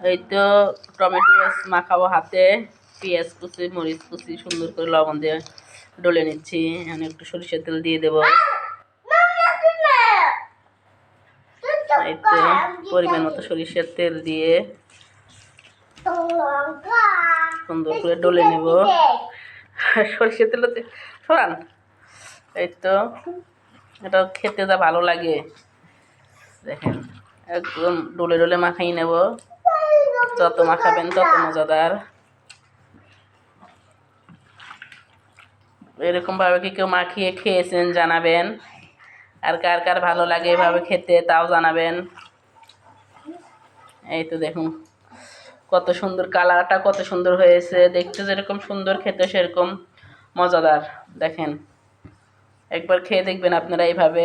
এই তো টমেটো মাখাবো হাতে, পেঁয়াজ কুচি মরিচ কুচি সুন্দর করে লবণ দিয়ে ডলে নিচ্ছি। এখন একটু সরিষার তেল দিয়ে দেবো। এই তো পরিমাণ মতো সরিষার তেল দিয়ে সুন্দর করে ডলে নেব। সরিষার তেল সরান। এই তো এটা খেতে যা ভালো লাগে দেখেন, একদম ডলে ডলে মাখাই নেব। যত মাখাবেন তত মজাদার। এরকম ভাবে কি কেউ মাখিয়ে খেয়েছেন জানাবেন, আর কার কার ভালো লাগে এভাবে খেতে তাও জানাবেন। এই তো দেখুন কত সুন্দর কালারটা, কত সুন্দর হয়েছে দেখতে, যেরকম সুন্দর খেতে সেরকম মজাদার। দেখেন একবার খেয়ে দেখবেন আপনারা এইভাবে।